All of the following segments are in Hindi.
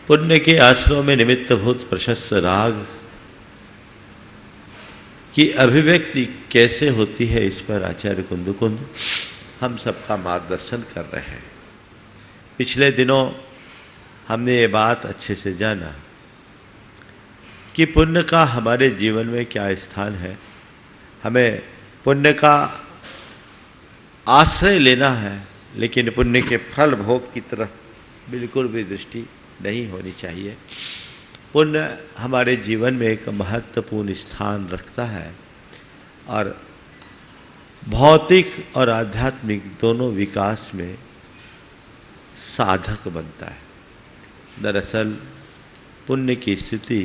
पुण्य के आश्रयों में निमित्तभूत प्रशस्त राग की अभिव्यक्ति कैसे होती है, इस पर आचार्य कुंद हम सबका मार्गदर्शन कर रहे हैं। पिछले दिनों हमने ये बात अच्छे से जाना कि पुण्य का हमारे जीवन में क्या स्थान है। हमें पुण्य का आश्रय लेना है, लेकिन पुण्य के फल भोग की तरफ बिल्कुल भी दृष्टि नहीं होनी चाहिए। पुण्य हमारे जीवन में एक महत्वपूर्ण स्थान रखता है और भौतिक और आध्यात्मिक दोनों विकास में साधक बनता है। दरअसल पुण्य की स्थिति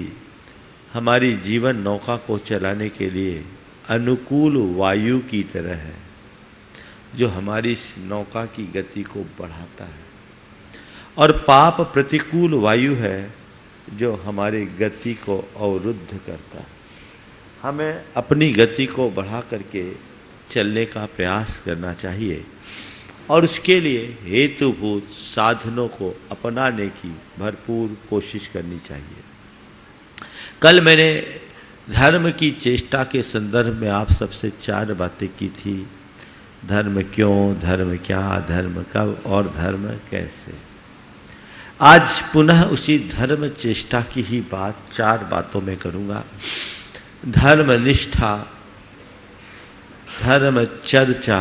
हमारी जीवन नौका को चलाने के लिए अनुकूल वायु की तरह है, जो हमारी नौका की गति को बढ़ाता है, और पाप प्रतिकूल वायु है जो हमारी गति को अवरुद्ध करता है। हमें अपनी गति को बढ़ा करके चलने का प्रयास करना चाहिए और उसके लिए हेतुभूत साधनों को अपनाने की भरपूर कोशिश करनी चाहिए। कल मैंने धर्म की चेष्टा के संदर्भ में आप सबसे 4 बातें की थी। धर्म क्यों, धर्म क्या, धर्म कब और धर्म कैसे। आज पुनः उसी धर्म चेष्टा की ही बात 4 बातों में करूंगा। धर्म निष्ठा, धर्म चर्चा,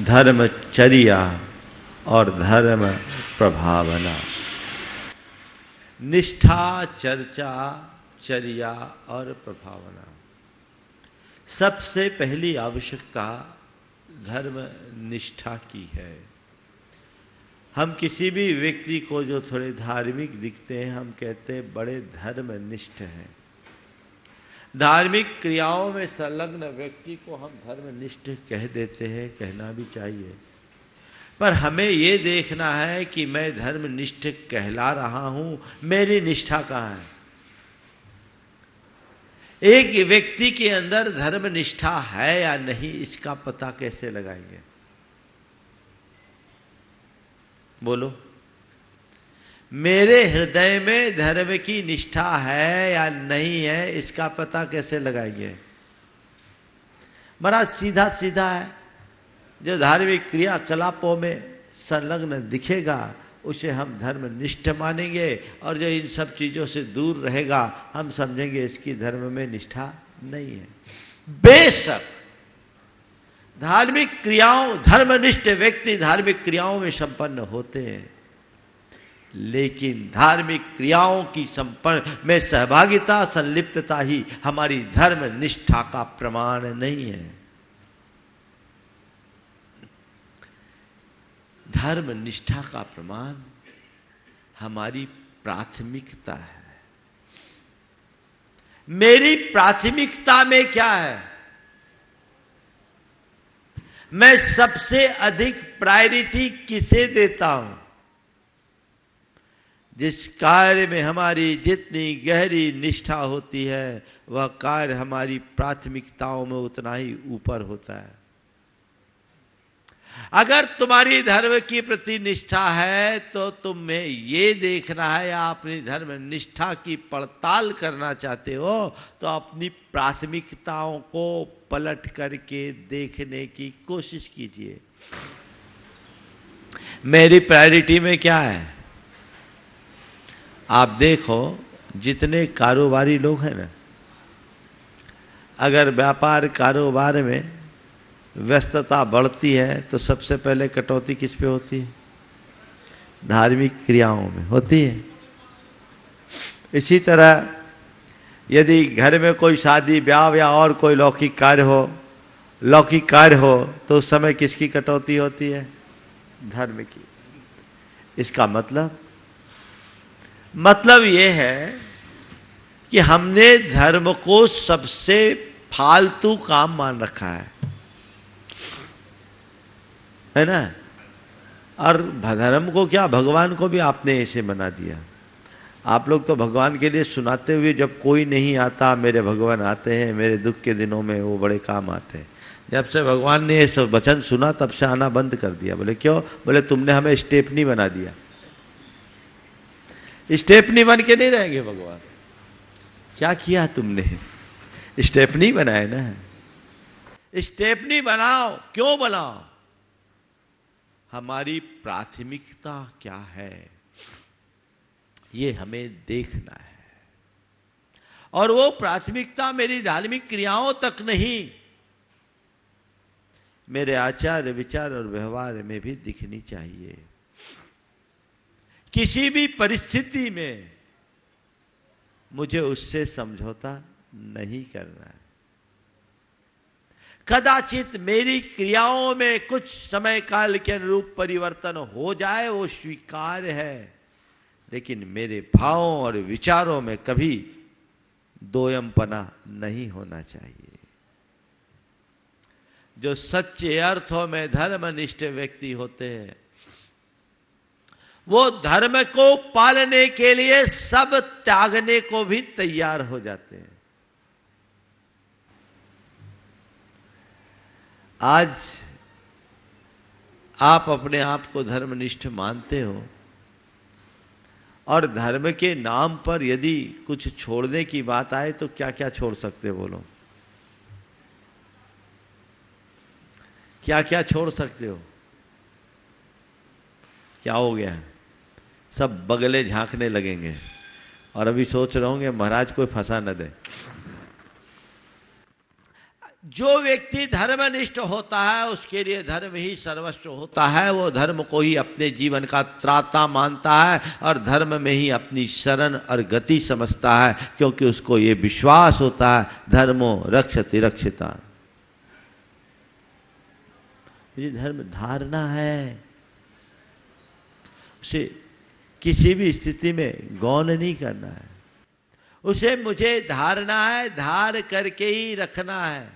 धर्मचर्या और धर्म प्रभावना। निष्ठा, चर्चा, चर्या और प्रभावना। सबसे पहली आवश्यकता धर्म निष्ठा की है। हम किसी भी व्यक्ति को जो थोड़े धार्मिक दिखते हैं, हम कहते हैं बड़े धर्मनिष्ठ हैं। धार्मिक क्रियाओं में संलग्न व्यक्ति को हम धर्मनिष्ठ कह देते हैं, कहना भी चाहिए, पर हमें ये देखना है कि मैं धर्मनिष्ठ कहला रहा हूं, मेरी निष्ठा कहाँ है। एक व्यक्ति के अंदर धर्मनिष्ठा है या नहीं, इसका पता कैसे लगाएंगे? बोलो, मेरे हृदय में धर्म की निष्ठा है या नहीं है, इसका पता कैसे लगाएंगे? बड़ा सीधा सीधा है। जो धार्मिक क्रियाकलापों में संलग्न दिखेगा उसे हम धर्मनिष्ठ मानेंगे, और जो इन सब चीजों से दूर रहेगा हम समझेंगे इसकी धर्म में निष्ठा नहीं है। बेशक धार्मिक क्रियाओं, धर्मनिष्ठ व्यक्ति धार्मिक क्रियाओं में संपन्न होते हैं, लेकिन धार्मिक क्रियाओं की संपन्न में सहभागिता, संलिप्तता ही हमारी धर्म निष्ठा का प्रमाण नहीं है। धर्म निष्ठा का प्रमाण हमारी प्राथमिकता है। मेरी प्राथमिकता में क्या है? मैं सबसे अधिक प्रायोरिटी किसे देता हूं? जिस कार्य में हमारी जितनी गहरी निष्ठा होती है, वह कार्य हमारी प्राथमिकताओं में उतना ही ऊपर होता है। अगर तुम्हारी धर्म की प्रति निष्ठा है तो तुम्हें ये देखना है, या अपनी धर्म निष्ठा की पड़ताल करना चाहते हो, तो अपनी प्राथमिकताओं को पलट करके देखने की कोशिश कीजिए। मेरी प्रायोरिटी में क्या है? आप देखो, जितने कारोबारी लोग हैं ना, अगर व्यापार कारोबार में व्यस्तता बढ़ती है तो सबसे पहले कटौती किस पे होती है? धार्मिक क्रियाओं में होती है। इसी तरह यदि घर में कोई शादी ब्याह या और कोई लौकिक कार्य हो तो उस समय किसकी कटौती होती है? धर्म की। इसका मतलब ये है कि हमने धर्म को सबसे फालतू काम मान रखा है ना। और धर्म को क्या, भगवान को भी आपने ऐसे बना दिया। आप लोग तो भगवान के लिए सुनाते हुए, जब कोई नहीं आता मेरे भगवान आते हैं, मेरे दुख के दिनों में वो बड़े काम आते हैं। जब से भगवान ने ये सब वचन सुना तब से आना बंद कर दिया। बोले क्यों? बोले तुमने हमें स्टेपनी बना दिया। स्टेपनी बन के नहीं रहेंगे भगवान। क्या किया तुमने? स्टेपनी बनाए ना। स्टेपनी बनाओ। क्यों बनाओ? हमारी प्राथमिकता क्या है ये हमें देखना है। और वो प्राथमिकता मेरी धार्मिक क्रियाओं तक नहीं, मेरे आचार विचार और व्यवहार में भी दिखनी चाहिए। किसी भी परिस्थिति में मुझे उससे समझौता नहीं करना है। कदाचित मेरी क्रियाओं में कुछ समय काल के अनुरूप परिवर्तन हो जाए, वो स्वीकार्य है, लेकिन मेरे भावों और विचारों में कभी दोयमपना नहीं होना चाहिए। जो सच्चे अर्थों में धर्मनिष्ठ व्यक्ति होते हैं वो धर्म को पालने के लिए सब त्यागने को भी तैयार हो जाते हैं। आज आप अपने आप को धर्मनिष्ठ मानते हो और धर्म के नाम पर यदि कुछ छोड़ने की बात आए तो क्या क्या छोड़ सकते हो? बोलो, क्या क्या छोड़ सकते हो? क्या हो गया? सब बगले झांकने लगेंगे और अभी सोच रहे होंगे महाराज कोई फंसा न दे। जो व्यक्ति धर्मनिष्ठ होता है उसके लिए धर्म ही सर्वस्व होता है। वो धर्म को ही अपने जीवन का त्राता मानता है और धर्म में ही अपनी शरण और गति समझता है, क्योंकि उसको ये विश्वास होता है धर्मो रक्षति रक्षिता। मुझे धर्म धारना है, उसे किसी भी स्थिति में गौण नहीं करना है। उसे मुझे धारना है, धार करके ही रखना है।